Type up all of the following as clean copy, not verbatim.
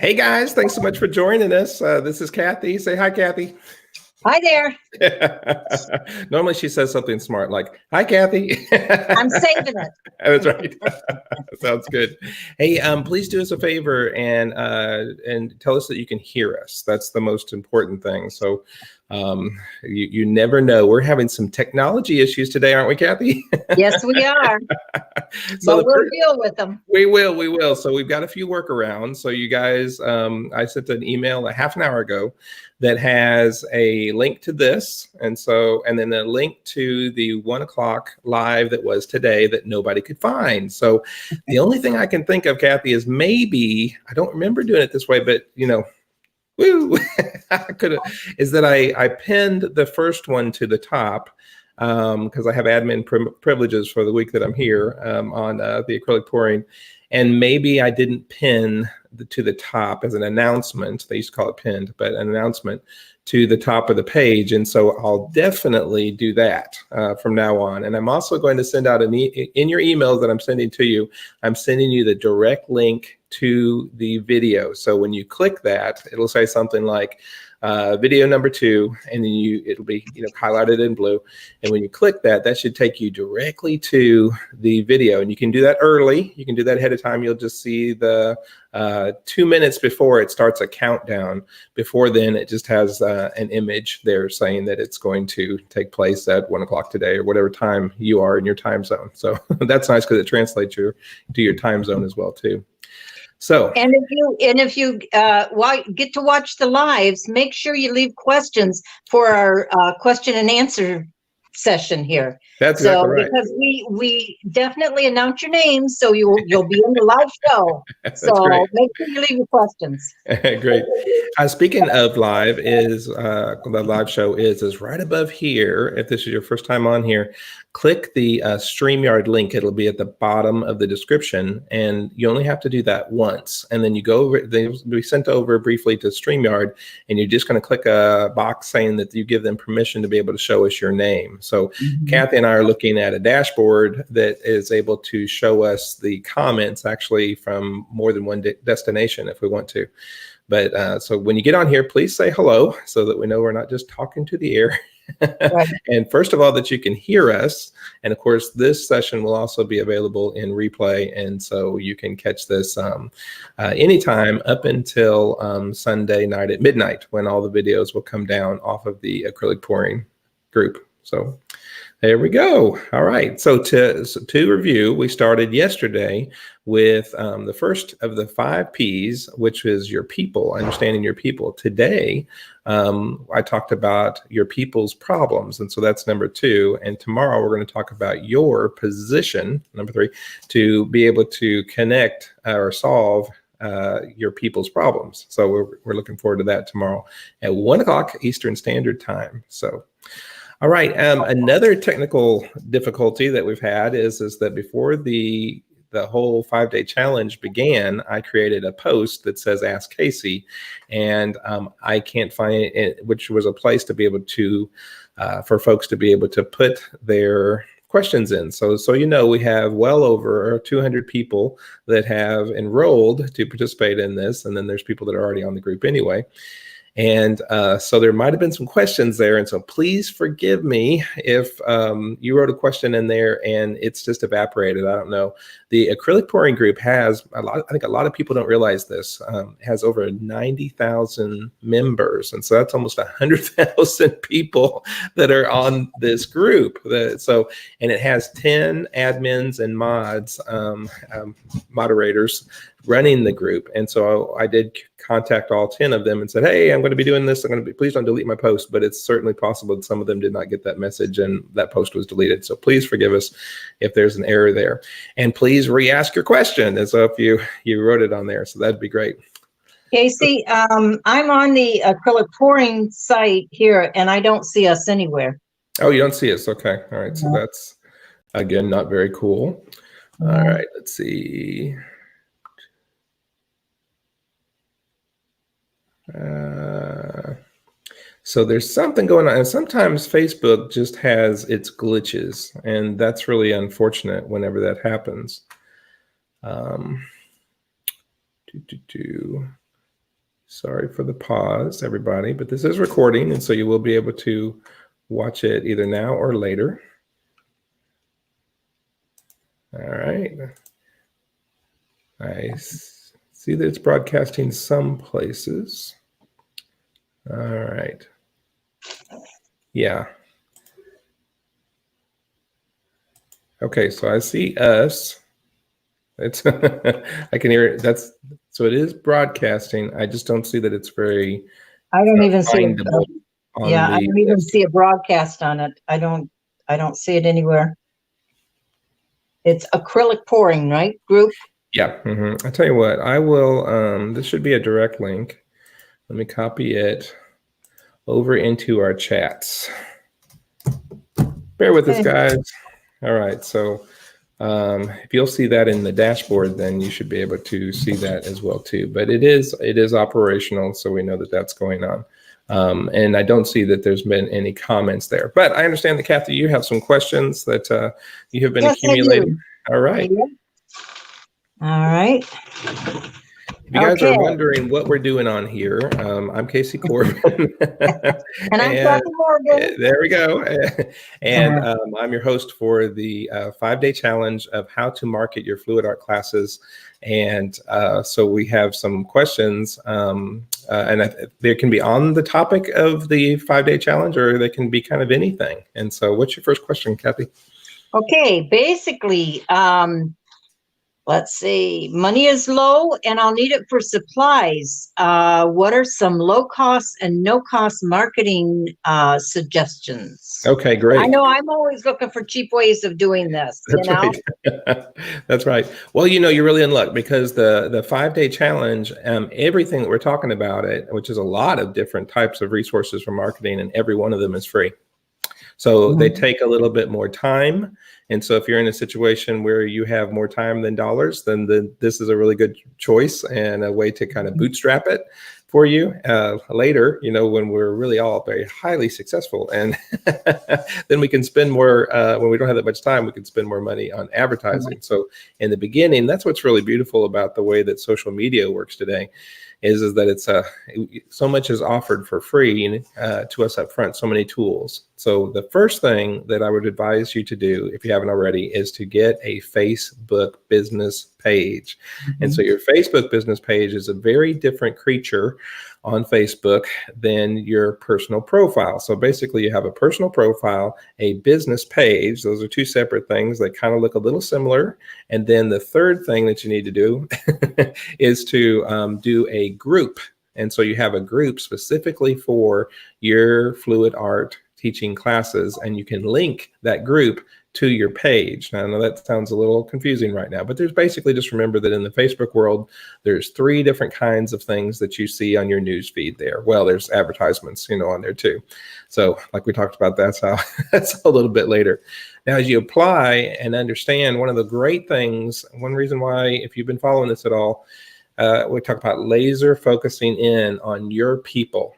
Hey guys, thanks so much for joining us. This is Kathy. Say hi, Kathy. Hi there. Normally she says something smart like, hi, Kathy. I'm saving it. That's right. Sounds good. Hey, please do us a favor and tell us that you can hear us. That's the most important thing. So you never know. We're having some technology issues today, aren't we, Kathy? Yes, we are. So But we'll deal with them. we will. So we've got a few workarounds. So you guys, I sent an email a half an hour ago that has a link to this. And then a link to the 1:00 live that was today that nobody could find. So the only thing I can think of, Kathy, is maybe, I don't remember doing it this way, but woo, is that I pinned the first one to the top because I have admin privileges for the week that I'm here on the acrylic pouring. And maybe I didn't pin to the top as an announcement. They used to call it pinned, but an announcement to the top of the page. And so I'll definitely do that from now on. And I'm also going to send out in your emails that I'm sending to you, I'm sending you the direct link to the video. So when you click that, it'll say something like video number 2, and then it'll be highlighted in blue. And when you click that, that should take you directly to the video. And you can do that early. You can do that ahead of time. You'll just see the 2 minutes before it starts a countdown. Before then, it just has an image there saying that it's going to take place at 1:00 today or whatever time you are in your time zone. So that's nice because it translates to your time zone as well too. So, and if you get to watch the lives, make sure you leave questions for our question and answer session here. That's exactly right. Because we definitely announce your name, so you'll be in the live show. So great. Make sure you leave your questions. Great. Speaking of live, the live show is right above here. If this is your first time on here, click the StreamYard link. It'll be at the bottom of the description, and you only have to do that once. And then you go over, they'll be sent over briefly to StreamYard, and you're just going to click a box saying that you give them permission to be able to show us your name. So Kathy and I are looking at a dashboard that is able to show us the comments actually from more than one destination if we want to. But so when you get on here, please say hello so that we know we're not just talking to the air. Right. And first of all, that you can hear us. And of course, this session will also be available in replay. And so you can catch this anytime up until Sunday night at midnight, when all the videos will come down off of the acrylic pouring group. So there we go. All right. So to review, we started yesterday with the first of the 5 P's, which is your people, understanding your people. Today, I talked about your people's problems. And so that's number 2. And tomorrow we're going to talk about your position, number 3, to be able to connect or solve your people's problems. So we're looking forward to that tomorrow at 1:00 Eastern Standard Time. So. All right. Another technical difficulty that we've had is that before the whole 5-day challenge began, I created a post that says Ask Casey, and I can't find it, which was a place to be able to for folks to be able to put their questions in. So we have well over 200 people that have enrolled to participate in this, and then there's people that are already on the group anyway. And so there might have been some questions there. And so please forgive me if you wrote a question in there and it's just evaporated. I don't know. The acrylic pouring group has I think a lot of people don't realize this, has over 90,000 members. And so that's almost 100,000 people that are on this group. And it has 10 admins and mods, moderators running the group. And so I did contact all 10 of them and said, hey, I'm going to be doing this. Please don't delete my post. But it's certainly possible that some of them did not get that message and that post was deleted. So please forgive us if there's an error there. And please re-ask your question as if you wrote it on there. So that'd be great. Casey, I'm on the acrylic pouring site here and I don't see us anywhere. Oh, you don't see us. Okay. All right. So that's, again, not very cool. All right. Let's see. So there's something going on, and sometimes Facebook just has its glitches, and that's really unfortunate whenever that happens. Sorry for the pause, everybody, but this is recording, and so you will be able to watch it either now or later. All right. I see that it's broadcasting some places. All right. Yeah. Okay, so I see us. It's I can hear it. So it is broadcasting. I just don't see that it's very I don't even see it. findable on Yeah, I the don't even see a broadcast on it. I don't see it anywhere. It's acrylic pouring, right? Group. Yeah. I tell you what, I will, this should be a direct link. Let me copy it over into our chats. Bear with us, Okay. guys. All right. So if you'll see that in the dashboard, then you should be able to see that as well too. But it is operational, so we know that that's going on. And I don't see that there's been any comments there. But I understand that, Kathy, you have some questions that you have been accumulating. All right. Yeah. All right. If you guys are wondering what we're doing on here, I'm Casey Corbin. And I'm Kathy Morgan. There we go. And I'm your host for the 5-day challenge of how to market your fluid art classes. And so we have some questions, and they can be on the topic of the 5-day challenge, or they can be kind of anything. And so what's your first question, Kathy? Okay, basically, let's see, money is low and I'll need it for supplies. What are some low cost and no cost marketing suggestions? Okay, great. I know I'm always looking for cheap ways of doing this. That's right. That's right. Well, you're really in luck, because the 5-day challenge, everything that we're talking about which is a lot of different types of resources for marketing, and every one of them is free. So they take a little bit more time. And so if you're in a situation where you have more time than dollars, then this is a really good choice and a way to kind of bootstrap it for you later, when we're really all very highly successful. And then we can spend more, when we don't have that much time, we can spend more money on advertising. So in the beginning, that's what's really beautiful about the way that social media works today, is that it's so much is offered for free to us up front, so many tools. So the first thing that I would advise you to do, if you haven't already, is to get a Facebook business page. And so your Facebook business page is a very different creature on Facebook than your personal profile. So basically you have a personal profile, a business page. Those are two separate things. They kind of look a little similar. And then the third thing that you need to do is to do a group. And so you have a group specifically for your fluid art teaching classes, and you can link that group to your page. Now, I know that sounds a little confusing right now, but there's basically, just remember that in the Facebook world, there's 3 different kinds of things that you see on your news feed there. Well, there's advertisements, on there too. So like we talked about, that's a little bit later. Now, as you apply and understand, one of the great things, one reason why, if you've been following this at all, we talk about laser focusing in on your people.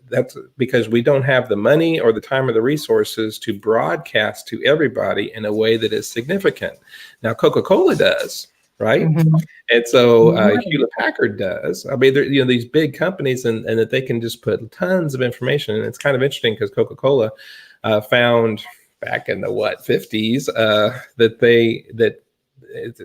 That's because we don't have the money or the time or the resources to broadcast to everybody in a way that is significant. Now, Coca-Cola does, right? And so Hewlett-Packard does. I mean, these big companies, and that they can just put tons of information. And it's kind of interesting because Coca-Cola found back in the 50s that it's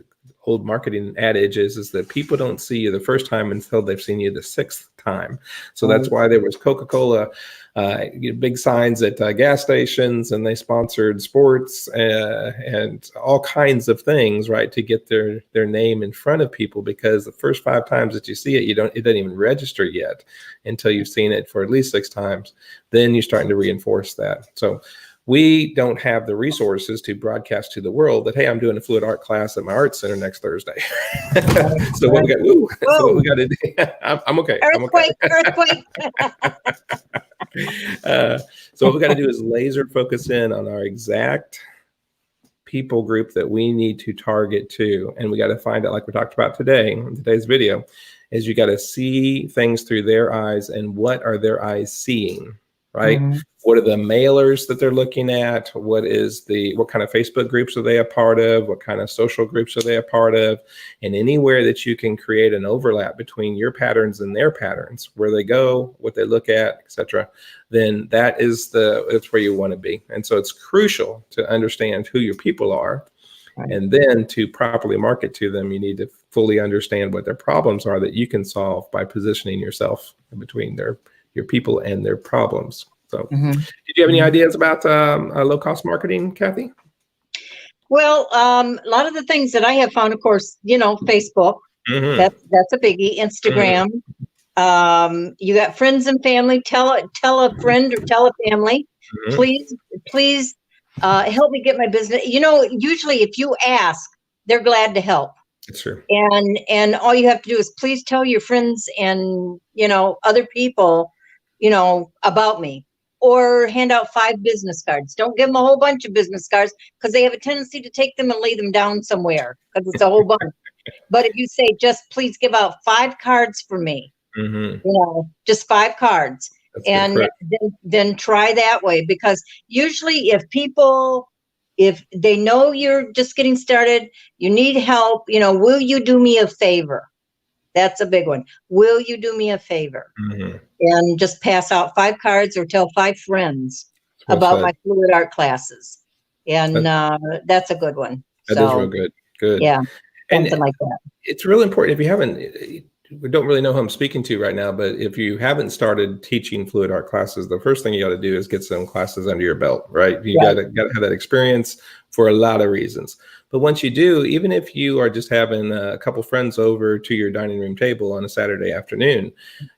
old marketing adage is that people don't see you the first time until they've seen you the 6th time. So that's why there was Coca-Cola big signs at gas stations, and they sponsored sports and all kinds of things, right, to get their name in front of people, because the first 5 times that you see it, it doesn't even register yet until you've seen it for at least 6 times. Then you're starting to reinforce that. So we don't have the resources to broadcast to the world that, hey, I'm doing a fluid art class at my art center next Thursday. So what we got? So what we got to do? I'm okay. Earthquake. So what we got to do is laser focus in on our exact people group that we need to target to, and we got to find out, like we talked about today in today's video, is you got to see things through their eyes, and what are their eyes seeing? right? Mhm. What are the mailers that they're looking at? What kind of Facebook groups are they a part of? What kind of social groups are they a part of? And anywhere that you can create an overlap between your patterns and their patterns, where they go, what they look at, etc., then that's where you want to be. And so it's crucial to understand who your people are. Right. And then to properly market to them, you need to fully understand what their problems are that you can solve by positioning yourself in between your people and their problems. So, Mhm. did you have any ideas about low-cost marketing, Kathy? Well, a lot of the things that I have found, of course, Facebook, Mm-hmm. that's a biggie. Instagram, you got friends and family. Tell a friend or tell a family, Mm-hmm. please help me get my business. Usually if you ask, they're glad to help. That's true. And all you have to do is please tell your friends and other people, about me, or hand out 5 business cards. Don't give them a whole bunch of business cards, because they have a tendency to take them and lay them down somewhere, because it's a whole bunch. But if you say, just please give out 5 cards for me, Mm-hmm. just 5 cards, That's and correct. then try that way. Because usually if they know you're just getting started, you need help, will you do me a favor? That's a big one. Will you do me a favor? Mm-hmm. And just pass out 5 cards, or tell 5 friends Well about said. my fluid art classes. And that's a good one. That is real good. Good. Yeah, And something like that. it's really important. If you haven't, we don't really know who I'm speaking to right now, but if you haven't started teaching fluid art classes, the first thing you got to do is get some classes under your belt, right? You got to have that experience for a lot of reasons. But once you do, even if you are just having a couple friends over to your dining room table on a Saturday afternoon,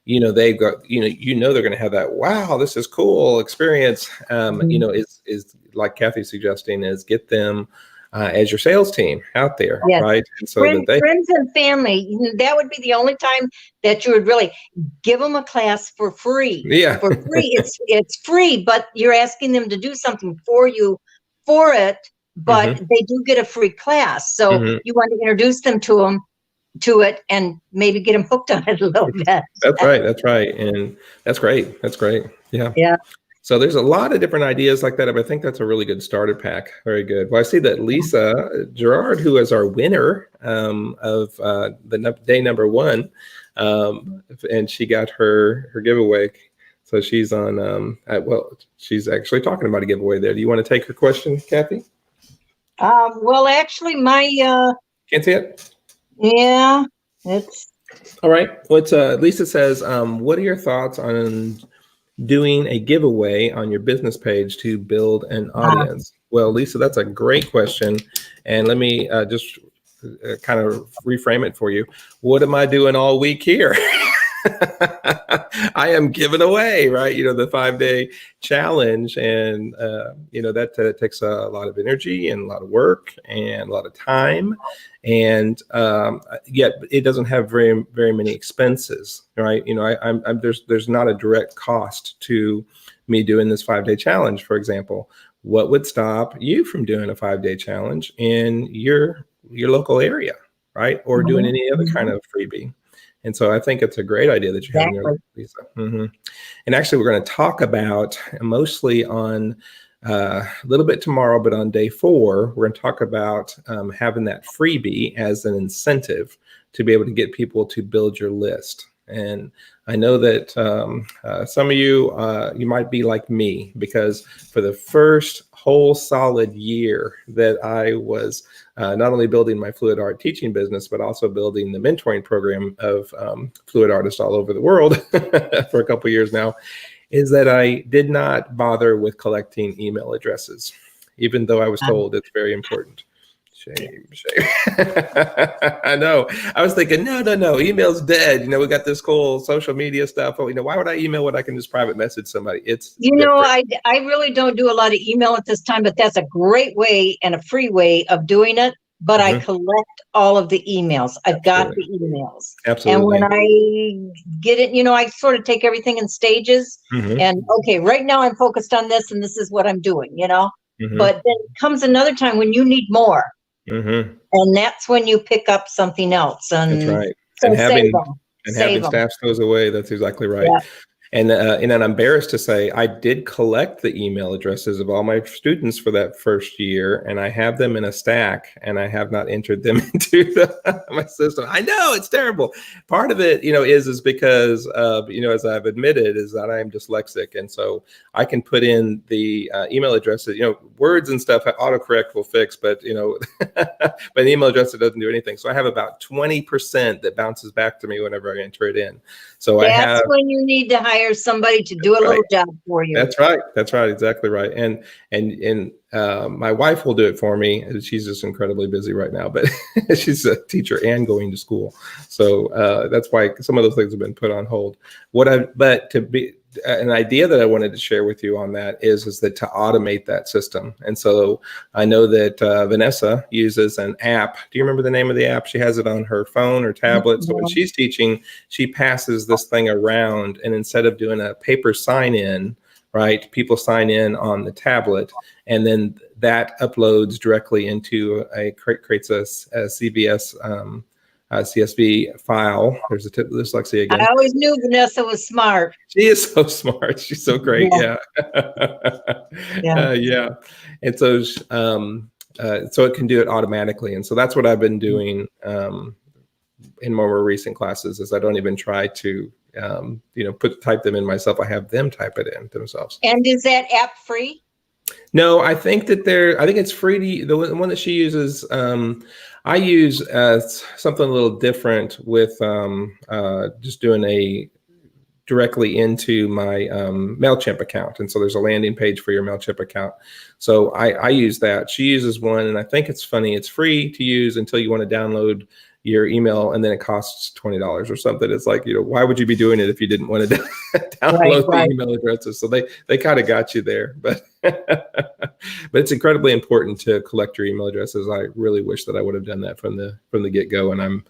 they've got, they're going to have that, wow, this is cool experience. Is like Kathy's suggesting, is get them as your sales team out there, Yes. right? And so Friends and family, that would be the only time that you would really give them a class for free. Yeah. For free. It's free, but you're asking them to do something for you for it, but they do get a free class. So you want to introduce them to it and maybe get them hooked on it a little bit. That's right. That's right. And that's great. That's great. Yeah. Yeah. So there's a lot of different ideas like that, but I think that's a really good starter pack. Very good. Well, I see that Lisa Gerard, who is our winner of the day number 1, and she got her giveaway. So she's on, she's actually talking about a giveaway there. Do you want to take her question, Kathy? Well, actually, Can't see it? Yeah, it's. All right. Lisa says, what are your thoughts on doing a giveaway on your business page to build an audience? Well, Lisa, that's a great question. And let me just kind of reframe it for you. What am I doing all week here? I am giving away, right? The 5-day challenge. And, that takes a lot of energy and a lot of work and a lot of time. And yet it doesn't have very, very many expenses, right? There's not a direct cost to me doing this 5-day challenge, for example. What would stop you from doing a 5-day challenge in your local area, right? Or doing any other kind of freebie? And so I think it's a great idea that you have in your life, Lisa. And actually, we're going to talk about mostly on a little bit tomorrow, but on day 4, we're going to talk about having that freebie as an incentive to be able to get people to build your list. And I know that some of you, you might be like me, because for the first whole solid year that I was not only building my fluid art teaching business, but also building the mentoring program of fluid artists all over the world for a couple of years now, is that I did not bother with collecting email addresses, even though I was told it's very important. Shame. I know. I was thinking, no, email's dead. We got this cool social media stuff. Why would I email when I can just private message somebody? It's I really don't do a lot of email at this time, but that's a great way and a free way of doing it. But I collect all of the emails. I've got the emails. Absolutely. And when I get it, I sort of take everything in stages. And okay, right now I'm focused on this, and this is what I'm doing, But then comes another time when you need more. And that's when you pick up something else. And that's right. So and having save them. stashed those away. That's exactly right. Yeah. And I'm embarrassed to say I did collect the email addresses of all my students for that first year, and I have them in a stack, and I have not entered them into my system. I know it's terrible. Part of it, is because as I've admitted, is that I am dyslexic, and so I can put in the email addresses. Words and stuff autocorrect will fix, but but an email address, it doesn't do anything. So I have about 20% that bounces back to me whenever I enter it in. So That's when you need to hire somebody to do a little job for you. That's right. That's right. Exactly right. And my wife will do it for me. She's just incredibly busy right now, but she's a teacher and going to school. So that's why some of those things have been put on hold. But to be an idea that I wanted to share with you on that is that to automate that system. And so I know that Vanessa uses an app. Do you remember the name of the app? She has it on her phone or tablet. So when she's teaching, she passes this thing around, and instead of doing a paper sign in, right, people sign in on the tablet, and then that uploads directly into creates a CVS CSV file. There's dyslexia again. I always knew Vanessa was smart. She is so smart. She's so great. Yeah. Yeah. And so, so it can do it automatically. And so that's what I've been doing in more recent classes. Is I don't even try to type them in myself. I have them type it in themselves. And is that app free? No, I think it's free. The one that she uses, I use something a little different with just doing directly into my MailChimp account. And so there's a landing page for your MailChimp account. So I use that. She uses one, and I think it's funny. It's free to use until you want to download your email, and then it costs $20 or something. It's like, why would you be doing it if you didn't want to download the email addresses? So they kind of got you there, but but it's incredibly important to collect your email addresses. I really wish that I would have done that from the get-go, and I'm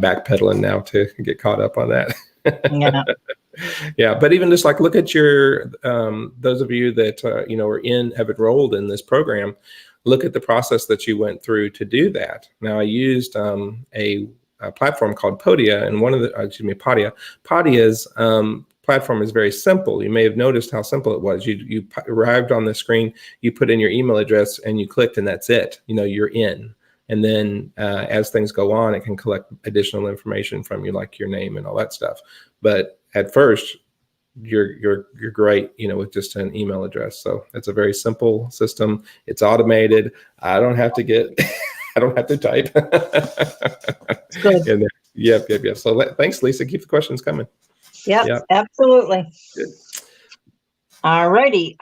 backpedaling now to get caught up on that. Yeah. Yeah, but even just like look at your those of you that have enrolled in this program. Look at the process that you went through to do that. Now, I used a platform called Podia, and Podia. Podia's platform is very simple. You may have noticed how simple it was. You arrived on the screen, you put in your email address, and you clicked, and that's it. You're in. And then as things go on, it can collect additional information from you, like your name and all that stuff. But at first, you're great, with just an email address. So it's a very simple system. It's automated. I don't have to type. Good. Yep. So thanks, Lisa. Keep the questions coming. Yep. Absolutely. Good. All righty.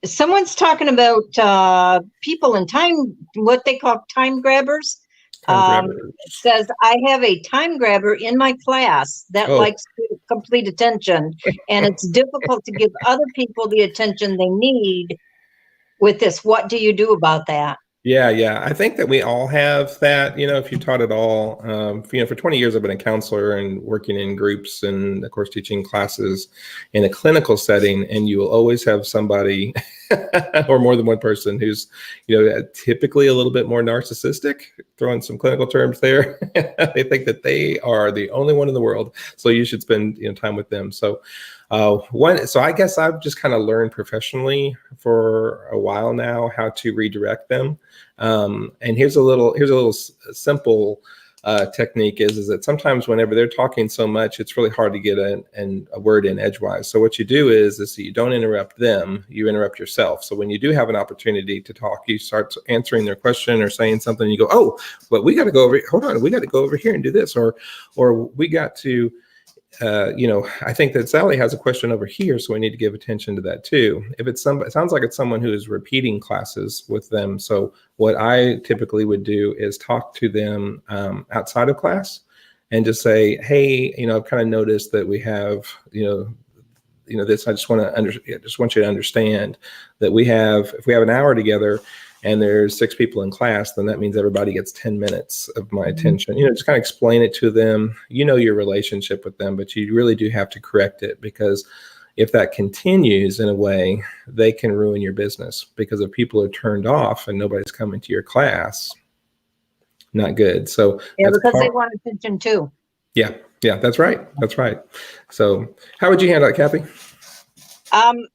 Someone's talking about people in time, what they call time grabbers. It says, I have a time grabber in my class that likes to complete attention, and it's difficult to give other people the attention they need with this. What do you do about that? Yeah. I think that we all have that, if you taught at all, for 20 years, I've been a counselor and working in groups and of course, teaching classes in a clinical setting. And you will always have somebody or more than one person who's, typically a little bit more narcissistic, throwing some clinical terms there. They think that they are the only one in the world. So you should spend time with them. So so I guess I've just kind of learned professionally for a while now how to redirect them. And here's a little simple technique is that sometimes whenever they're talking so much, it's really hard to get a word in edgewise. So what you do is you don't interrupt them, you interrupt yourself. So when you do have an opportunity to talk, you start answering their question or saying something, you go, oh, but we got to go over, hold on, we got to go over here and do this, or we got to, I think that Sally has a question over here, so we need to give attention to that too. If it sounds like it's someone who is repeating classes with them. So what I typically would do is talk to them outside of class and just say, hey, I've kind of noticed that we have, this. I just want you to understand that if we have an hour together, and there's 6 people in class, then that means everybody gets 10 minutes of my attention. Just kind of explain it to them, your relationship with them, but you really do have to correct it, because if that continues in a way, they can ruin your business, because if people are turned off and nobody's coming to your class, not good. So because they want attention too. Yeah, yeah, that's right. That's right. So how would you handle it, Kathy?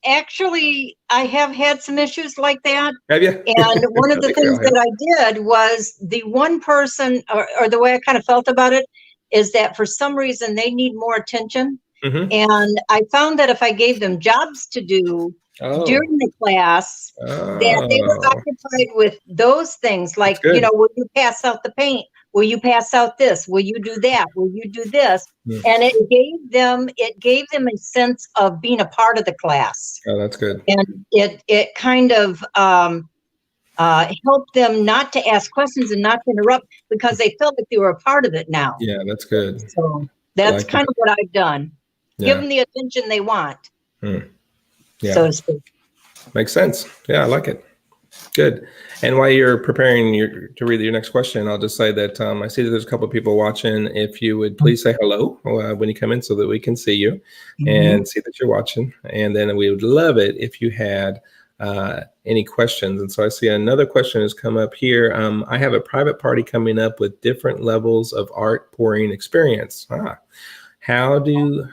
Actually, I have had some issues like that. Have you? And one of I the think we all things have. that I did was the one person, or the way I kind of felt about it, is that for some reason they need more attention. Mm-hmm. And I found that if I gave them jobs to do Oh, during the class, that they were oh, occupied with those things that's like, good. will you pass out the paint? Will you pass out this? Will you do that? Will you do this? Mm. And it gave them a sense of being a part of the class. Oh, that's good. And it kind of helped them not to ask questions and not to interrupt because they felt like they were a part of it now. Yeah, that's good. So I that's like kind that. of what I've done. Give Yeah. them the attention they want, Mm. so Yeah, to speak. makes sense. Yeah, I like it. Good. And while you're preparing to read your next question, I'll just say that I see that there's a couple of people watching. If you would please say hello when you come in so that we can see you and see that you're watching. And then we would love it if you had any questions. And so I see another question has come up here. I have a private party coming up with different levels of art pouring experience. How do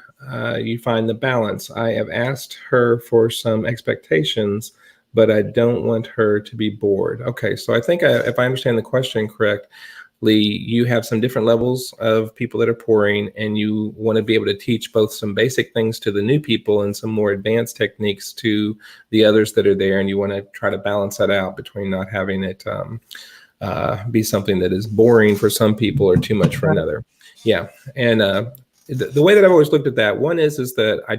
you find the balance? I have asked her for some expectations, but I don't want her to be bored. Okay, so I think if I understand the question correctly, you have some different levels of people that are pouring, and you want to be able to teach both some basic things to the new people and some more advanced techniques to the others that are there, and you want to try to balance that out between not having it be something that is boring for some people or too much for another. Yeah, and the way that I've always looked at that, one is that I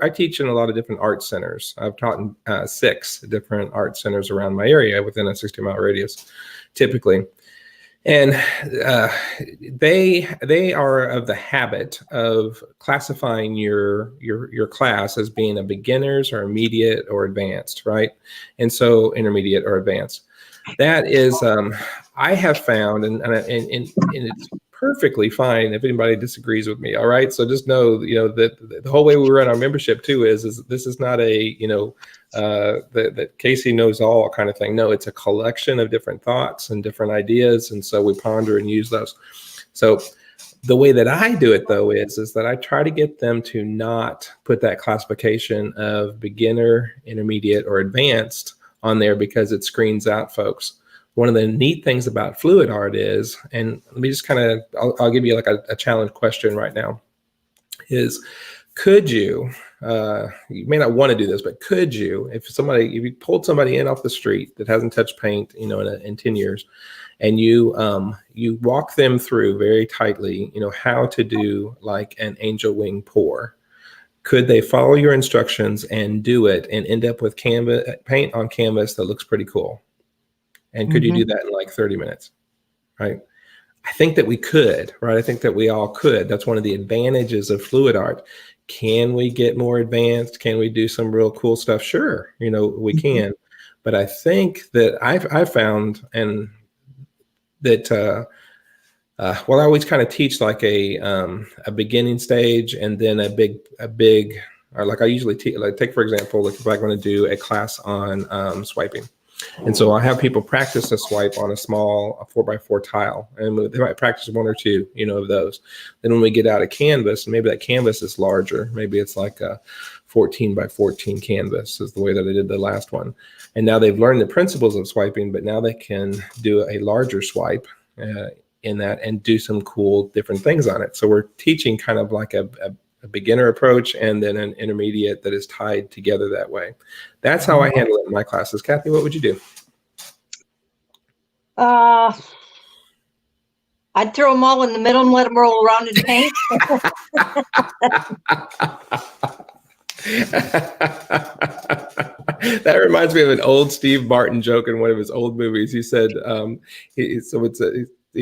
teach in a lot of different art centers. I've taught in 6 different art centers around my area within a 60-mile radius, typically. And they are of the habit of classifying your class as being a beginners or immediate or advanced, right? And so intermediate or advanced. That is, I have found, and it's perfectly fine if anybody disagrees with me. All right, so just know, that the whole way we run our membership too is this is not a that Casey knows all kind of thing. No, it's a collection of different thoughts and different ideas, and so we ponder and use those. So the way that I do it though is that I try to get them to not put that classification of beginner, intermediate, or advanced on there because it screens out folks. One of the neat things about fluid art is, and let me just I'll give you like a challenge question right now, is could you may not want to do this, but could you, if you pulled somebody in off the street that hasn't touched paint, in 10 years, and you walk them through very tightly, how to do like an angel wing pour, could they follow your instructions and do it and end up with paint on canvas that looks pretty cool? And could you do that in like 30 minutes? Right? I think that we could, right? I think that we all could. That's one of the advantages of fluid art. Can we get more advanced? Can we do some real cool stuff? Sure, we can. But I think that I've found, and that well, I always kind of teach like a beginning stage and then a big, or like I usually take for example, like if I'm going to do a class on swiping. And so I have people practice a swipe on a small 4x4 tile, and they might practice 1 or 2, of those. Then when we get out a canvas, maybe that canvas is larger. Maybe it's like a 14x14 canvas is the way that I did the last one. And now they've learned the principles of swiping, but now they can do a larger swipe in that and do some cool different things on it. So we're teaching kind of like a beginner approach and then an intermediate that is tied together that way. That's how I handle it in my classes. Kathy, what would you do? I'd throw them all in the middle and let them roll around in paint. That reminds me of an old Steve Martin joke in one of his old movies. He said, he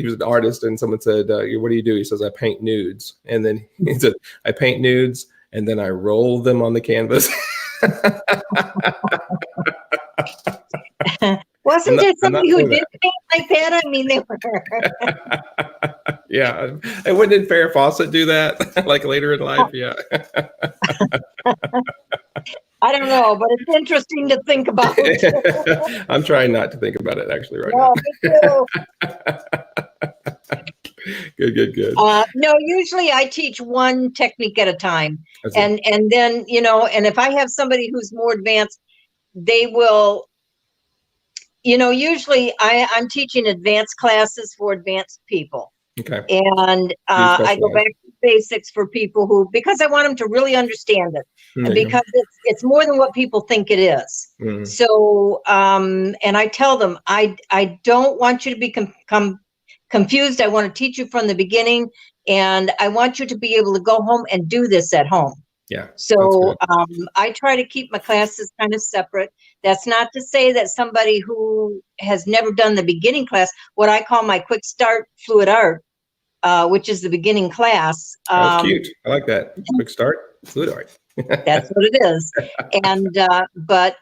was an artist, and someone said, what do you do? He says, I paint nudes. And then he said, I paint nudes, and then I roll them on the canvas. Wasn't there somebody who did paint like that? I mean, they were. Yeah. And when did Farrah Fawcett do that? Like later in life? Yeah. I don't know, but it's interesting to think about. I'm trying not to think about it actually right now. Me too. Good. No, usually I teach one technique at a time. That's it. And then, and if I have somebody who's more advanced, they will, usually I'm teaching advanced classes for advanced people. Okay. And I go back to basics for people because I want them to really understand it. And because it's more than what people think it is. Mm. So, and I tell them, I don't want you to be confused. I want to teach you from the beginning, and I want you to be able to go home and do this at home. Yeah. So I try to keep my classes kind of separate. That's not to say that somebody who has never done the beginning class, what I call my quick start fluid art, which is the beginning class. That's cute. I like that. Quick start fluid art. That's what it is. And but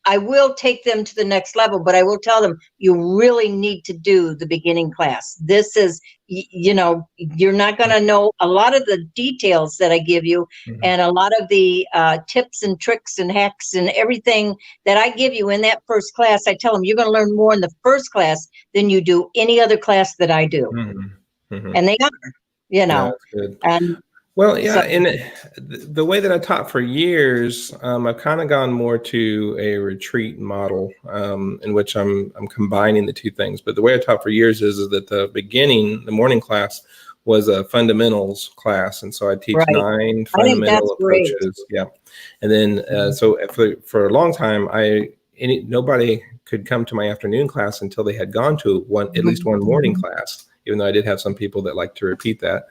I will take them to the next level, but I will tell them, you really need to do the beginning class. This is, you're not going to know a lot of the details that I give you, and a lot of the tips and tricks and hacks and everything that I give you in that first class. I tell them, you're going to learn more in the first class than you do any other class that I do. And they are, Yeah, that's good. and well, yeah, and the way that I taught for years, I've kind of gone more to a retreat model, in which I'm combining the two things. But the way I taught for years is that the morning class was a fundamentals class, and so I teach 9 fundamental approaches. Yeah, and then so for a long time, nobody could come to my afternoon class until they had gone to at least one morning class. Even though I did have some people that like to repeat that.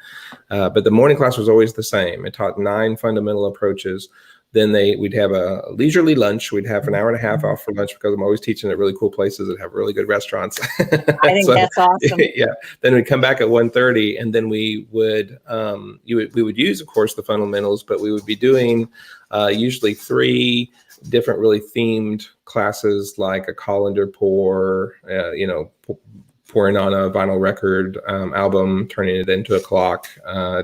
But the morning class was always the same. It taught 9 fundamental approaches. Then we'd have a leisurely lunch. We'd have an hour and a half off for lunch because I'm always teaching at really cool places that have really good restaurants. I think that's awesome. Yeah. Then we'd come back at 1:30, and then we would we would use, of course, the fundamentals, but we would be doing usually 3 different really themed classes, like a colander pour, pouring on a vinyl record album, turning it into a clock,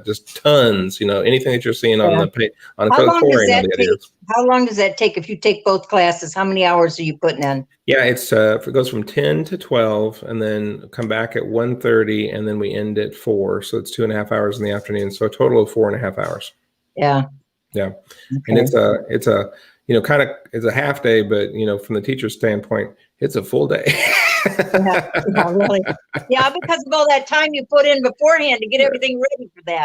just tons, anything that you're seeing on the page, on the pouring on the videos. How long does that take if you take both classes? How many hours are you putting in? Yeah, it goes from 10 to 12, and then come back at 1:30, and then we end at 4. So it's 2.5 hours in the afternoon. So a total of 4.5 hours. Yeah. Yeah. Okay. And it's a kind of, it's a half day, but from the teacher's standpoint, it's a full day. Yeah, really. Yeah, because of all that time you put in beforehand to get everything ready for that.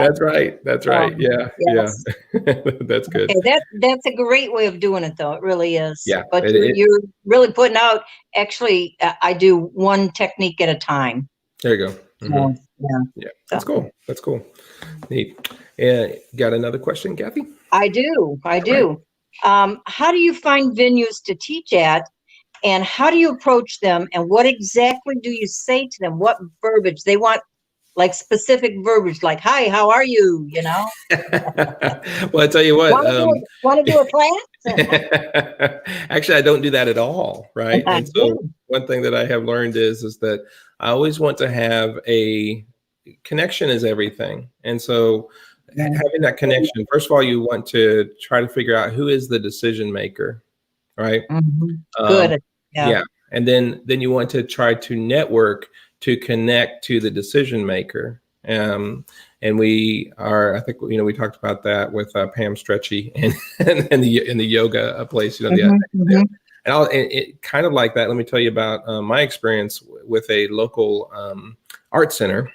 That's right. Yeah. Yes. Yeah. That's good. Okay, that's a great way of doing it, though. It really is. Yeah. But you're really putting out. Actually, I do one technique at a time. There you go. So, yeah. That's cool. That's cool. Neat. Got another question, Kathy? I do. How do you find venues to teach at? And how do you approach them? And what exactly do you say to them? What verbiage? They want like specific verbiage, like, hi, how are you? Well, I tell you what. Want to do a class? Actually, I don't do that at all. Right. And so one thing that I have learned is that I always want to have a connection is everything. And so having that connection, first of all, you want to try to figure out who is the decision maker. Right. Good. Yeah. And then you want to try to network to connect to the decision maker. And we are, I think, we talked about that with Pam Stretchy and the yoga place, and it kind of like that. Let me tell you about my experience with a local art center.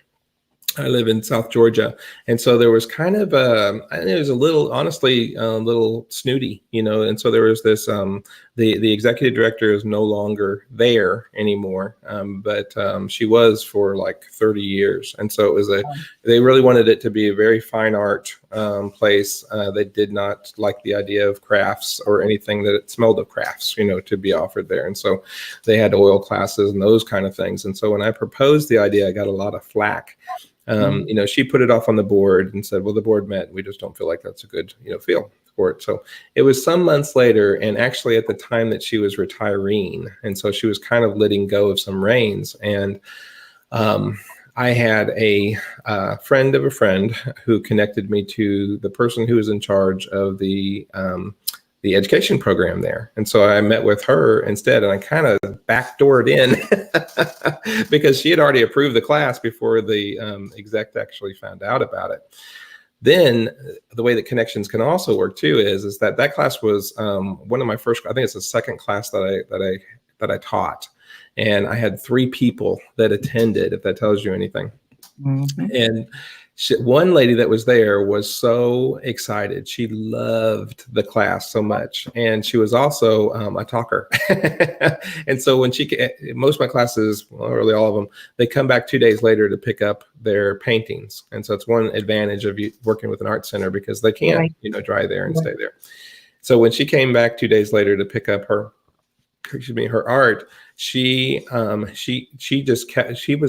I live in South Georgia. And so there was kind of I think it was a little, honestly, a little snooty, and so there was this, the executive director is no longer there anymore. But she was for like 30 years. And so it was they really wanted it to be a very fine art place. They did not like the idea of crafts or anything that it smelled of crafts, to be offered there. And so they had oil classes and those kind of things. And so when I proposed the idea, I got a lot of flack. She put it off on the board and said, well, the board met. We just don't feel like that's a good, feel for it. So it was some months later, and actually at the time that she was retiring. And so she was kind of letting go of some reins. And I had a friend of a friend who connected me to the person who was in charge of the the education program there. And so I met with her instead, and I kind of backdoored in because she had already approved the class before the exec actually found out about it. Then the way that connections can also work too is that class was one of my first, I think it's the second class that I taught. And I had 3 people that attended, if that tells you anything. Mm-hmm. And one lady that was there was so excited. She loved the class so much. And she was also a talker. And so when most of my classes, well, really all of them, they come back 2 days later to pick up their paintings. And so it's one advantage of you working with an art center, because they can't, dry there and stay there. So when she came back 2 days later to pick up her art, she was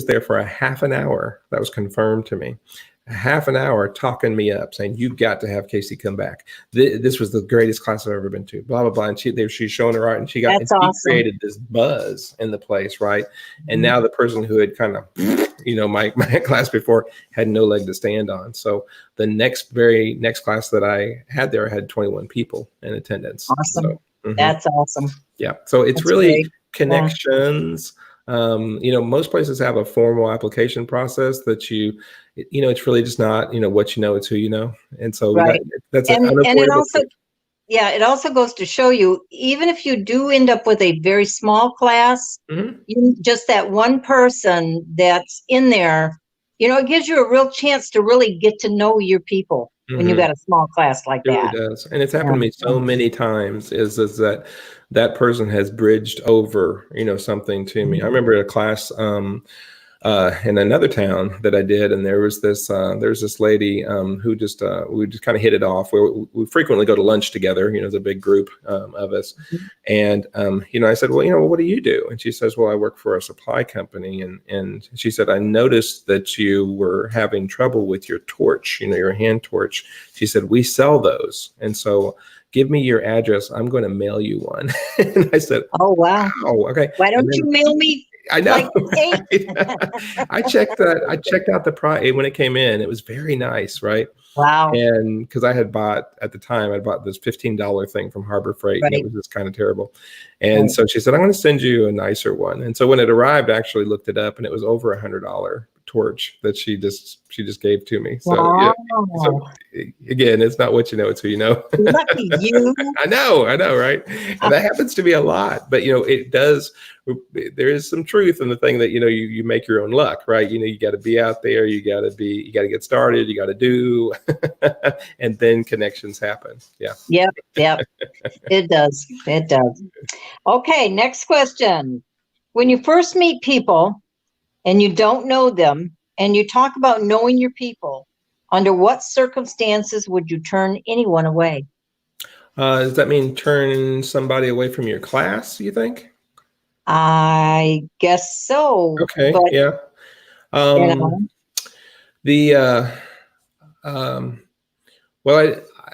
there for a half an hour. That was confirmed to me. A half an hour talking me up, saying, "You've got to have Casey come back. This was the greatest class I've ever been to." Blah blah blah. And she's showing her art, and she created this buzz in the place, right? And now the person who had kind of, my class before had no leg to stand on. So the very next class that I had there, I had 21 people in attendance. Awesome. So, That's awesome. Yeah. So it's really connections. Most places have a formal application process that it's really just not, what you know, it's who you know. And so that's an unavoidable thing. It also goes to show you, even if you do end up with a very small class, just that one person that's in there, it gives you a real chance to really get to know your people when you got a small class like that. It really does. And it's happened to me so many times is that person has bridged over, something to me. I remember a class in another town that I did, and there was this lady who just we just kind of hit it off. We frequently go to lunch together. There's a big group of us, and I said, "Well, what do you do?" And she says, "Well, I work for a supply company." And she said, "I noticed that you were having trouble with your torch, your hand torch." She said, "We sell those, and so give me your address. I'm going to mail you one." And I said, "Oh, wow. Okay. Why don't you mail me?" I know. Right? I checked out the price when it came in. It was very nice, right? Wow. And because I bought this $15 thing from Harbor Freight, and it was just kind of terrible. And so she said, "I'm going to send you a nicer one." And so when it arrived, I actually looked it up, and it was over $100 torch that she just gave to me. So wow. So again, it's not what you know, it's who you know. Lucky you. I know, right? And that happens to me a lot. But it does. There is some truth in the thing that you make your own luck, right? You got to be out there. You got to get started. You got to do, and then connections happen. Yeah. Yep. It does. Okay. Next question. When you first meet people and you don't know them, and you talk about knowing your people, under what circumstances would you turn anyone away? Does that mean turn somebody away from your class, you think? I guess so. Okay. But, yeah. Well,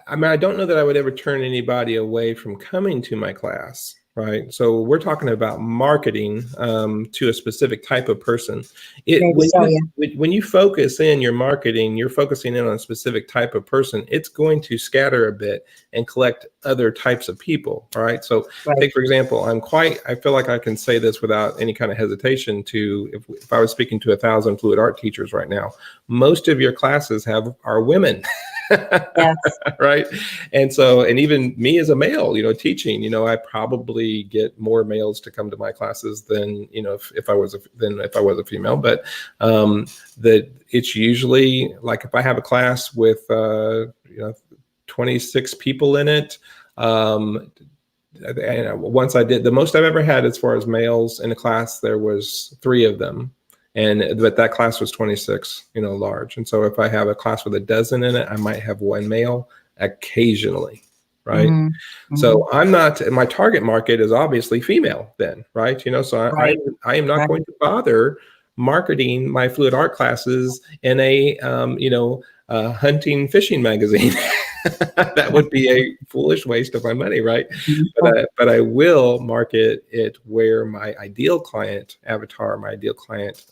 I don't know that I would ever turn anybody away from coming to my class, right? So we're talking about marketing to a specific type of person. When you focus in your marketing, you're focusing in on a specific type of person. It's going to scatter a bit and collect other types of people, all right? So take, for example, I feel like I can say this without any kind of hesitation if I was speaking to 1,000 fluid art teachers right now, most of your classes are women. Yes. Right. And even me as a male, teaching, I probably get more males to come to my classes than, if I was a female. But that it's usually like if I have a class with 26 people in it. And once I did, the most I've ever had as far as males in a class, there was 3 of them. But that class was 26, large. And so if I have a class with a dozen in it, I might have 1 male occasionally, right? Mm-hmm. So my target market is obviously female then, right? So I am not going to bother marketing my fluid art classes in a, hunting fishing magazine. That would be a foolish waste of my money, right? But I will market it where my ideal client avatar, my ideal client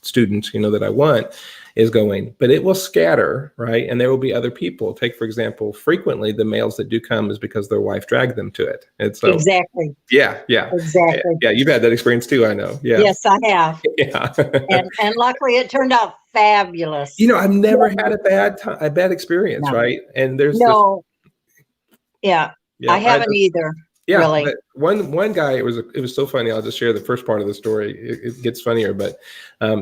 students, that I want is going, but it will scatter, right? And there will be other people. Take, for example, frequently the males that do come is because their wife dragged them to it. And so, Exactly. yeah. Exactly. Yeah, you've had that experience too, I know. Yeah. Yes, I have. Yeah. And luckily it turned out fabulous. I've never had a bad experience, No. right? And there's No. Yeah, yeah, I haven't either. yeah, Really. but one guy, it was so funny. I'll just share the first part of the story. It gets funnier, but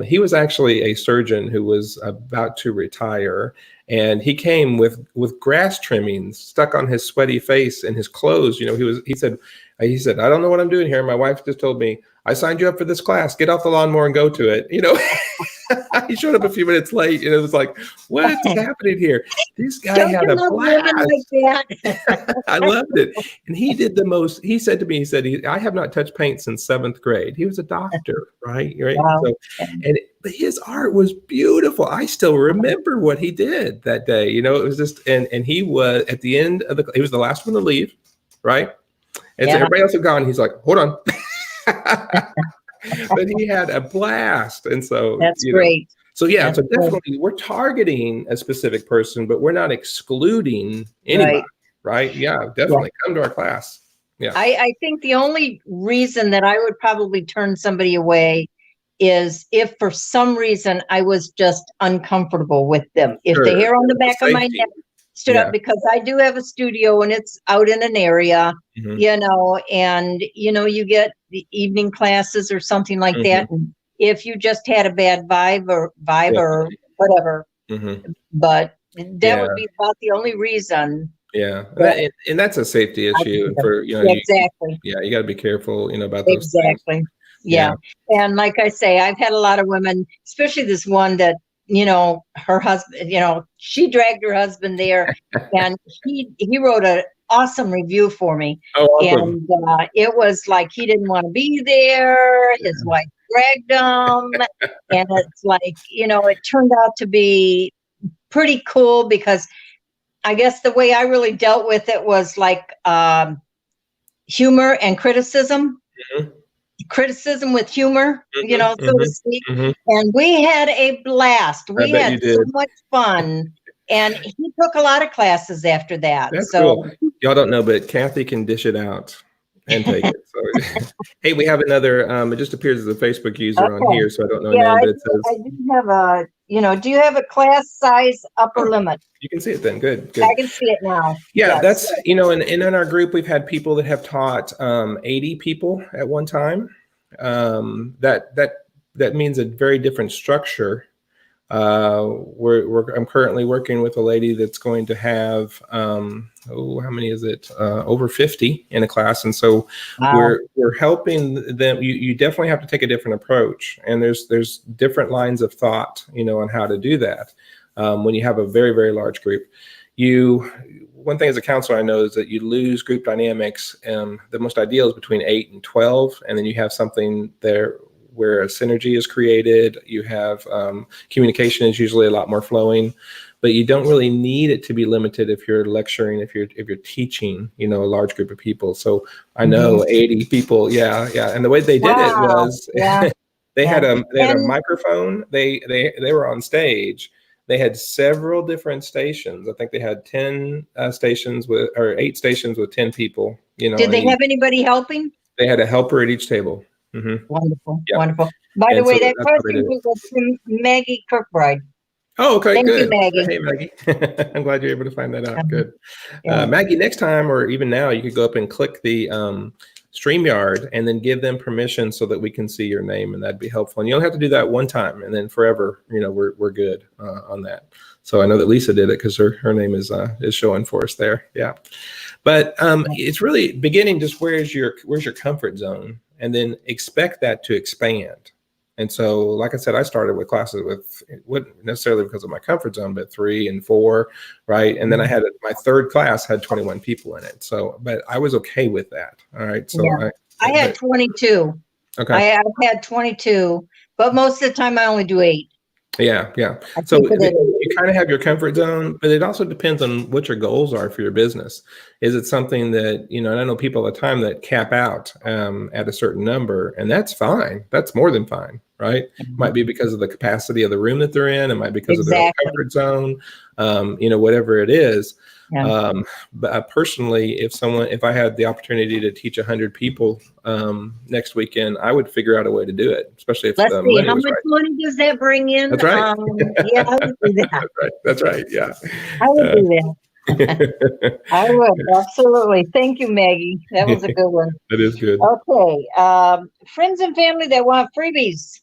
he was actually a surgeon who was about to retire, and he came with grass trimmings stuck on his sweaty face and his clothes. He said, I don't know what I'm doing here. My wife just told me, I signed you up for this class. Get off the lawnmower and go to it. He showed up a few minutes late, and it was like, what's happening here? This guy had a blast. Like that. I loved it. And he did the most. He said to me, I have not touched paint since 7th grade. He was a doctor, right? Wow. So, but his art was beautiful. I still remember what he did that day. It was just, and he was at the end of he was the last one to leave, right? And so everybody else had gone. He's like, hold on. But he had a blast. And so that's great. So yeah, that's so definitely we're targeting a specific person, but we're not excluding anybody, right? Yeah, definitely come to our class. Yeah. I think the only reason that I would probably turn somebody away is if for some reason I was just uncomfortable with them. If the hair on the back of my neck stood up, because I do have a studio and it's out in an area, and you get the evening classes or something like that. And if you just had a bad vibe or whatever, but that would be about the only reason. Yeah, and that's a safety issue for exactly. You got to be careful, about those exactly. things. Yeah, and like I say, I've had a lot of women, especially this one that her husband, she dragged her husband there, and he wrote an awesome review for me. Oh, awesome. And it was like he didn't want to be there. His wife dragged him, and it's like it turned out to be pretty cool because I guess the way I really dealt with it was like humor and criticism. Criticism with humor, so to speak. And we had a blast. We had so much fun. And he took a lot of classes after that. That's cool. Y'all don't know, but Kathy can dish it out and take it. So, hey, we have another, it just appears as a Facebook user on here, so I don't know her name, but it says. I do have a, do you have a class size upper limit? You can see it then. Good. I can see it now. Yeah, that's, and in our group, we've had people that have taught 80 people at one time. That means a very different structure. I'm currently working with a lady that's going to have, how many is it? Over 50 in a class. And so we're helping them. You definitely have to take a different approach, and there's different lines of thought, on how to do that. When you have a very, very large group, one thing as a counselor I know is that you lose group dynamics. The most ideal is between 8 and 12, and then you have something there where a synergy is created. You have communication is usually a lot more flowing, but you don't really need it to be limited if you're lecturing, if you're teaching, a large group of people. So I know 80 people, yeah, and the way they did it was they had a microphone. They were on stage. They had several different stations. I think they had 10 stations 8 stations with 10 people. Did they have anybody helping? They had a helper at each table. Wonderful, wonderful. By the way, that question was from Maggie Kirkbride. Oh, okay, Thank good. You, Maggie. Hey, Maggie. I'm glad you're able to find that out. Good. Maggie, next time or even now, you could go up and click the StreamYard and then give them permission so that we can see your name, and that'd be helpful. And you don't have to do that one time, and then forever, we're good on that. So I know that Lisa did it because her name is showing for us there. Yeah, but it's really beginning just where's your comfort zone, and then expect that to expand. And so, like I said, I started with classes wasn't necessarily because of my comfort zone, but 3 and 4, right? And then I had my third class had 21 people in it. So, but I was okay with that. All right. So I had 22. Okay. I've had 22, but most of the time I only do 8. Yeah. So you kind of have your comfort zone, but it also depends on what your goals are for your business. Is it something that, and I know people all the time that cap out at a certain number, and that's fine. That's more than fine, right? Might be because of the capacity of the room that they're in. It might be because of their own comfort zone, whatever it is. Yeah. But personally, if I had the opportunity to teach 100 people next weekend, I would figure out a way to do it, especially if Let's the see, money how was much right. money does that bring in? That's right. Yeah, I would do that. That's right. Yeah. I would do that. I would, absolutely. Thank you, Maggie. That was a good one. That is good. Okay. Friends and family that want freebies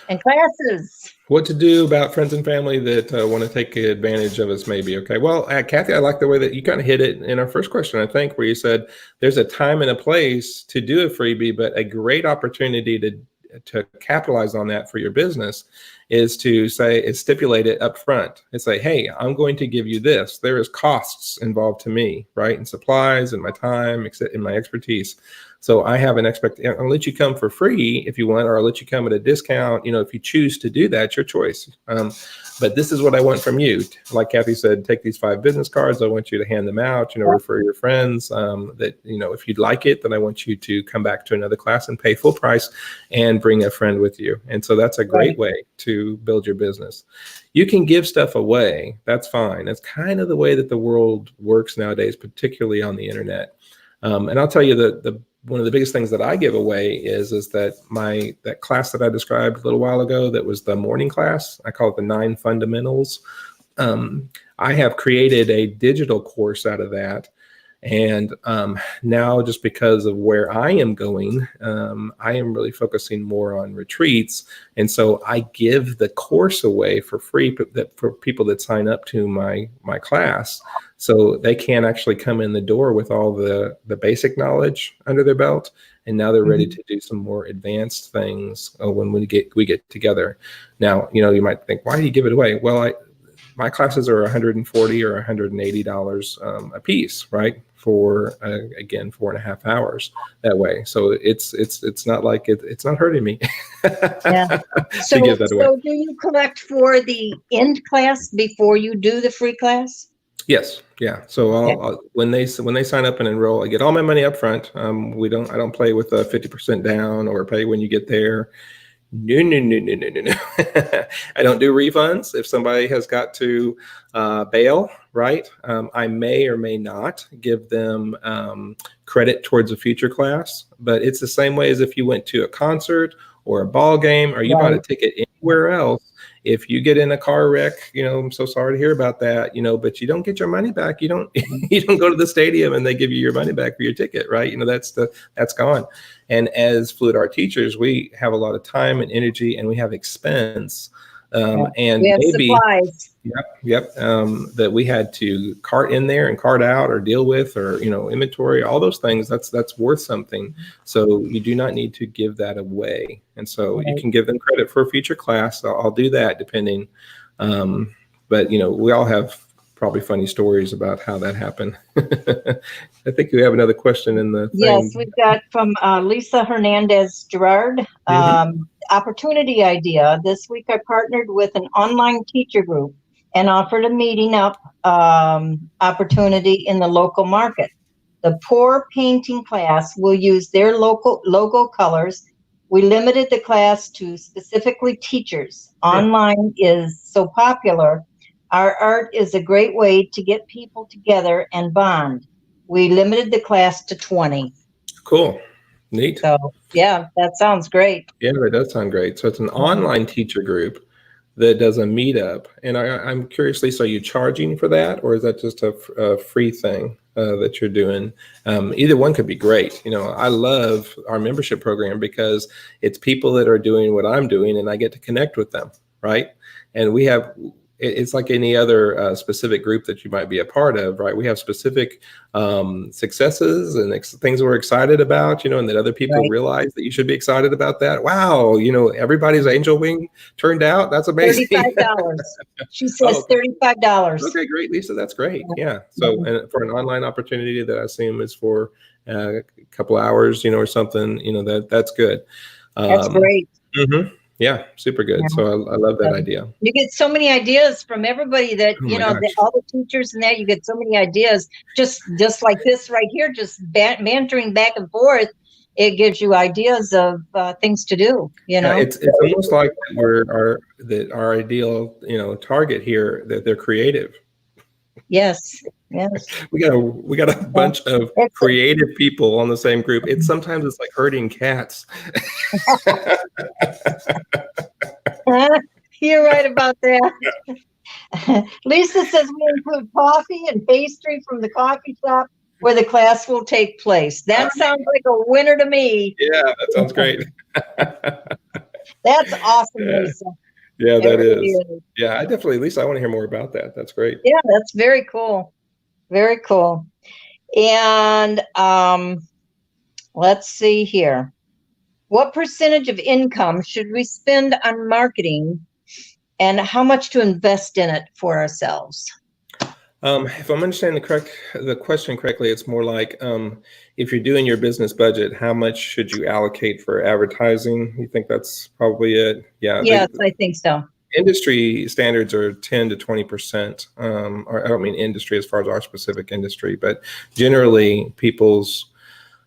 and classes. What to do about friends and family that want to take advantage of us, maybe. Okay. Well, Kathy, I like the way that you kind of hit it in our first question, I think, where you said there's a time and a place to do a freebie, but a great opportunity to capitalize on that for your business is to stipulate it up front and say, hey, I'm going to give you this. There is costs involved to me, right? And supplies and my time and my expertise. So I have an expectation. I'll let you come for free if you want, or I'll let you come at a discount. If you choose to do that, it's your choice. But this is what I want from you. Like Kathy said, take these 5 business cards. I want you to hand them out, refer your friends that, if you'd like it, then I want you to come back to another class and pay full price and bring a friend with you. And so that's a great way to build your business. You can give stuff away. That's fine. That's kind of the way that the world works nowadays, particularly on the internet. And I'll tell you that one of the biggest things that I give away is that that class that I described a little while ago, that was the morning class. I call it the 9 fundamentals. I have created a digital course out of that. And now, just because of where I am going, I am really focusing more on retreats. And so I give the course away for free for people that sign up to my class. So they can actually come in the door with all the basic knowledge under their belt. And now they're ready to do some more advanced things when we get together. Now, you might think, why do you give it away? Well, my classes are $140 or $180 a piece, right? For again, 4.5 hours that way. So it's not like it's not hurting me. Yeah. So do you collect for the end class before you do the free class? Yes. Yeah. So I'll, when they sign up and enroll, I get all my money up front. I don't play with a 50% down or pay when you get there. No. I don't do refunds. If somebody has got to bail, right? I may or may not give them credit towards a future class, but it's the same way as if you went to a concert or a ball game or you bought a ticket anywhere else. If you get in a car wreck, I'm so sorry to hear about that, but you don't get your money back. You don't go to the stadium and they give you your money back for your ticket, right? That's gone. And as fluid art teachers, we have a lot of time and energy, and we have expense. And we have maybe supplies. Yep. That we had to cart in there and cart out or deal with, or inventory, all those things. That's worth something. So you do not need to give that away. And so you can give them credit for a future class. I'll do that depending. But we all have probably funny stories about how that happened. I think you have another question in the thing. Yes, we've got from Lisa Hernandez Gerard. Opportunity idea. This week I partnered with an online teacher group and offered a meeting up opportunity in the local market. The pour painting class will use their local logo colors. We limited the class to specifically teachers. Online is so popular. Our art is a great way to get people together and bond. We limited the class to 20. Cool. Neat. So, yeah, that sounds great. Yeah, that does sound great. So it's an online teacher group that does a meetup. And I'm curious, Lisa, are you charging for that, or is that just a free thing that you're doing? Either one could be great. I love our membership program because it's people that are doing what I'm doing, and I get to connect with them, right? And it's like any other specific group that you might be a part of, right? We have specific successes and things we're excited about, and that other people realize that you should be excited about that. Wow, everybody's angel wing turned out. That's amazing. $35. She says $35. Okay, great, Lisa. That's great. Yeah. So and for an online opportunity that I assume is for a couple hours, or something, that's good. That's great. Yeah, super good. So I love that idea. You get so many ideas from everybody that, Oh my gosh. all the teachers and that, you get so many ideas just like this right here, just bantering back and forth. It gives you ideas of things to do, It's almost like our ideal, target here, that they're creative. Yes. We got a bunch of creative people on the same group. Sometimes it's like herding cats. You're right about that. Lisa says we include coffee and pastry from the coffee shop where the class will take place. That sounds like a winner to me. Yeah, that sounds great. That's awesome, Lisa. Yeah, that is. Yeah, Lisa, I want to hear more about that. That's great. Yeah, that's very cool. Very cool. And let's see here. What percentage of income should we spend on marketing, and how much to invest in it for ourselves? If I'm understanding the question correctly, it's more like, if you're doing your business budget, how much should you allocate for advertising? You think that's probably it? Yeah. Yes, I think so. Industry standards are 10 to 20%. Or I don't mean industry as far as our specific industry, but generally people's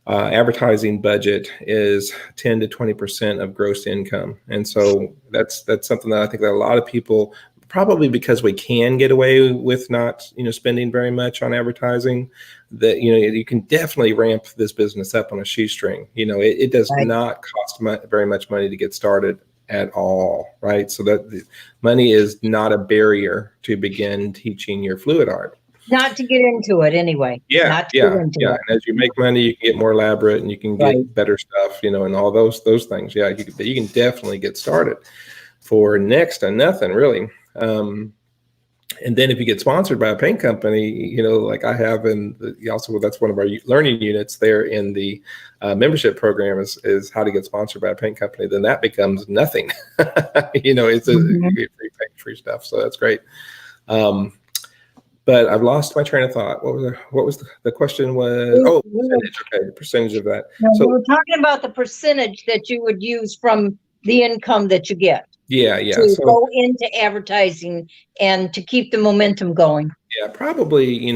advertising budget is 10 to 20% of gross income. And so that's something that I think that a lot of people, probably because we can get away with not, spending very much on advertising, that, you can definitely ramp this business up on a shoestring. It does not cost very much money to get started at all, right? So that the money is not a barrier to begin teaching your fluid art. Not to get into it anyway. Yeah. And as you make money, you can get more elaborate and you can get better stuff, and all those things. Yeah, you can definitely get started for next to nothing, really. And then if you get sponsored by a paint company, like I have, and also that's one of our learning units there in the membership program is how to get sponsored by a paint company. Then that becomes nothing. It's free stuff. So that's great. But I've lost my train of thought. What was the question was? Oh, percentage. Okay, the percentage of that. So we're talking about the percentage that you would use from the income that you get. Yeah. To go into advertising and to keep the momentum going. Yeah, probably,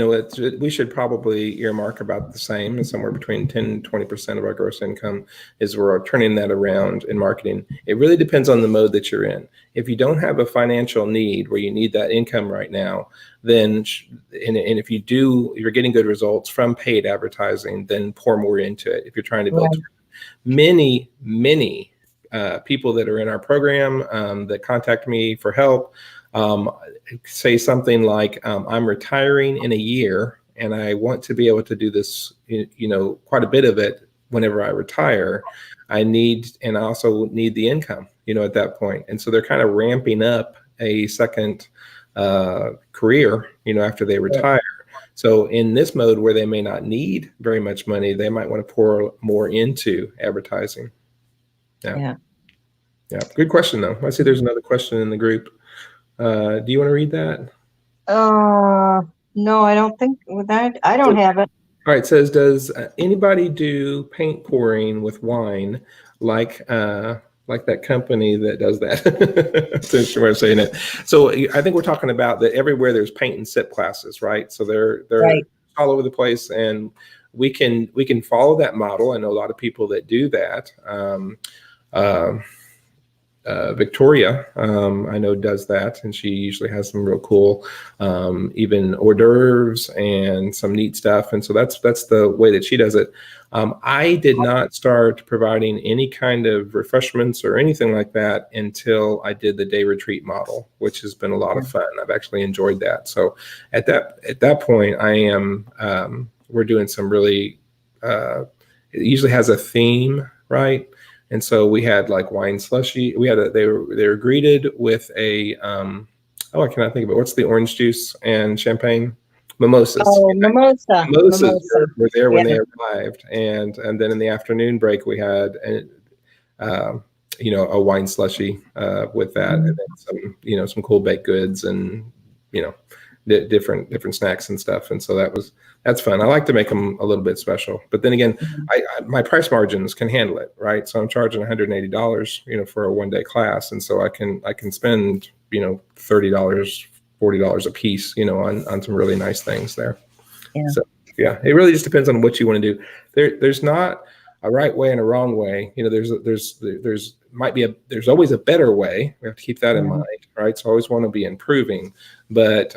we should probably earmark about the same, somewhere between 10 and 20% of our gross income is we're turning that around in marketing. It really depends on the mode that you're in. If you don't have a financial need where you need that income right now, then, and if you're getting good results from paid advertising, then pour more into it. If you're trying to build many people that are in our program that contact me for help say something like, I'm retiring in a year and I want to be able to do this, quite a bit of it whenever I retire. I also need the income, at that point. And so they're kind of ramping up a second career, after they retire. So in this mode where they may not need very much money, they might want to pour more into advertising. Yeah. Good question, though. I see there's another question in the group. Do you want to read that? No, I don't think that. I don't have it. All right. It says, does anybody do paint pouring with wine like that company that does that? Since you were saying it. So I think we're talking about that everywhere there's paint and sip classes, right? So they're all over the place, and we can follow that model. I know a lot of people that do that. Victoria, I know, does that, and she usually has some real cool, even hors d'oeuvres and some neat stuff. And so that's the way that she does it. I did not start providing any kind of refreshments or anything like that until I did the day retreat model, which has been a lot of fun. I've actually enjoyed that. So at that point, we're doing some really, it usually has a theme, right? And so we had like wine slushy. They were greeted with I cannot think of it. What's the orange juice and champagne? Mimosas. Oh, mimosa. Mimosas were there when they arrived, and then in the afternoon break we had a wine slushy with that, and then some cool baked goods and different snacks and stuff. And so that's fun. I like to make them a little bit special, but then again, my price margins can handle it, right? So I'm charging $180, for a 1-day class, and so I can spend $30, $40 a piece, on some really nice things there. Yeah. So yeah, it really just depends on what you want to do. There's not a right way and a wrong way. There's always a better way. We have to keep that in mind, right? So I always want to be improving. But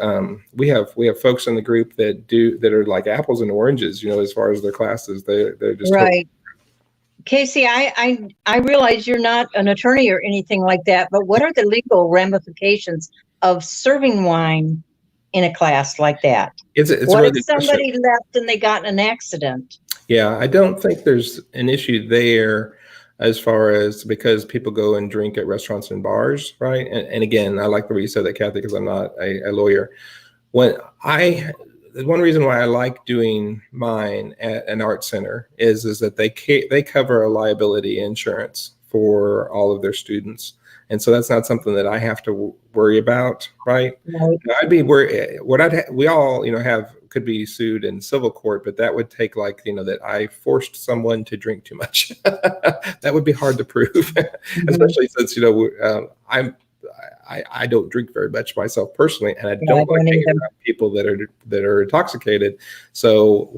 we have folks in the group that are like apples and oranges, as far as their classes. They're just right. Casey, I realize you're not an attorney or anything like that, but what are the legal ramifications of serving wine in a class like that? It's what really if somebody left and they got in an accident? Yeah, I don't think there's an issue there as far as, because people go and drink at restaurants and bars, right? And again, I like the way you said that, Kathy, because I'm not a lawyer. One reason why I like doing mine at an art center is that they cover a liability insurance for all of their students. And so that's not something that I have to worry about, right? I'd be worried. We all, could be sued in civil court, but that would take that I forced someone to drink too much. That would be hard to prove, especially since I don't drink very much myself personally, and I don't like hanging around people that are intoxicated. So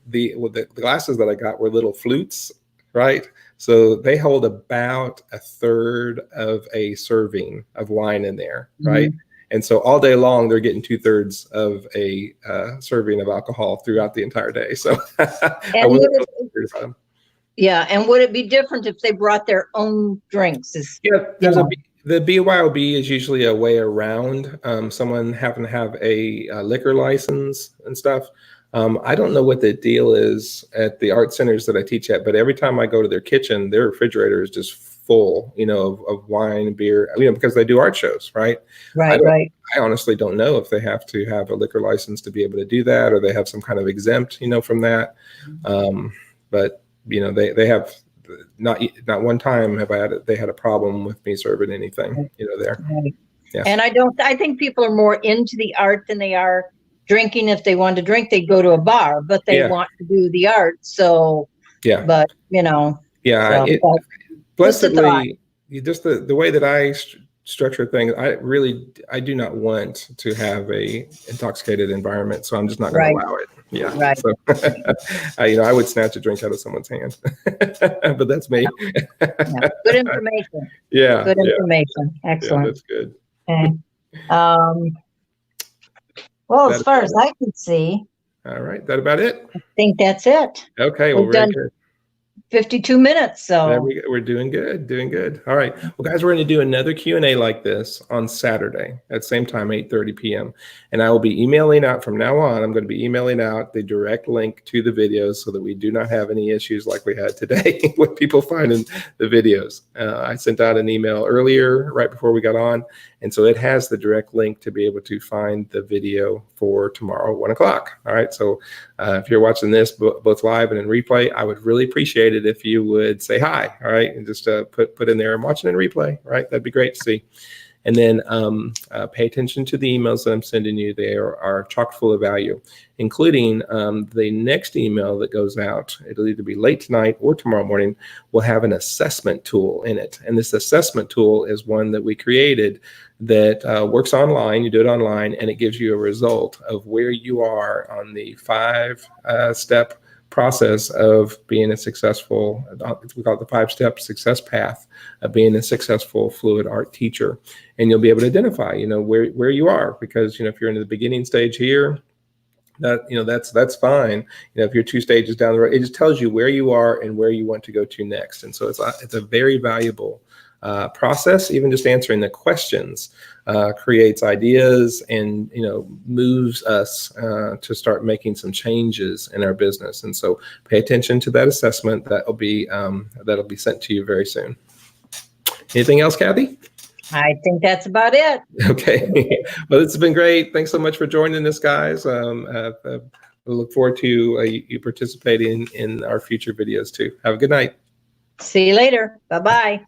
the glasses that I got were little flutes, right? So they hold about a third of a serving of wine in there, right? And so all day long, they're getting 2/3 of a serving of alcohol throughout the entire day. So I wasn't really worried about them. Yeah, and would it be different if they brought their own drinks? The BYOB is usually a way around someone having to have a liquor license and stuff. I don't know what the deal is at the art centers that I teach at, but every time I go to their kitchen, their refrigerator is just full, of wine, beer, because they do art shows, right? Right. I honestly don't know if they have to have a liquor license to be able to do that, or they have some kind of exempt, from that. But they have not one time they had a problem with me serving anything, there. Right. Yeah. And I think people are more into the art than they are drinking. If they want to drink, they go to a bar, but they want to do the art. So, yeah, but yeah, blessedly, just the way that I structure things, I do not want to have a intoxicated environment, so I'm just not going to allow it. Yeah, right. So I would snatch a drink out of someone's hand, but that's me. Yeah. Good information. Yeah, good information. Excellent. Yeah, that's good. Okay. Well, as far as I can see. All right, that about it? I think that's it. Okay, well, very good. 52 minutes, so we're doing good. All right, well, guys, we're going to do another Q&A like this on Saturday at the same time, 8:30 p.m. And I will be emailing out from now on. I'm going to be emailing out the direct link to the videos so that we do not have any issues like we had today with people finding the videos. I sent out an email earlier, right before we got on, and so it has the direct link to be able to find the video for tomorrow, 1 o'clock. All right, so if you're watching this both live and in replay, I would really appreciate it if you would say hi, all right, and just put in there, I'm watching in replay, right? That'd be great to see. And then pay attention to the emails that I'm sending you. They are chock full of value, including the next email that goes out. It'll either be late tonight or tomorrow morning. Will have an assessment tool in it. And this assessment tool is one that we created that works online. You do it online, and it gives you a result of where you are on the 5-step process of being a successful, we call it the 5-step success path of being a successful fluid art teacher. And you'll be able to identify, where you are, because, if you're in the beginning stage here, that's fine. If you're 2 stages down the road, it just tells you where you are and where you want to go to next. And so it's a very valuable process. Even just answering the questions creates ideas and moves us to start making some changes in our business. And so pay attention to that assessment. That'll be sent to you very soon. Anything else, Kathy? I think that's about it. Okay. Well, this has been great. Thanks so much for joining us, guys. I look forward to you participating in our future videos too. Have a good night. See you later. Bye-bye.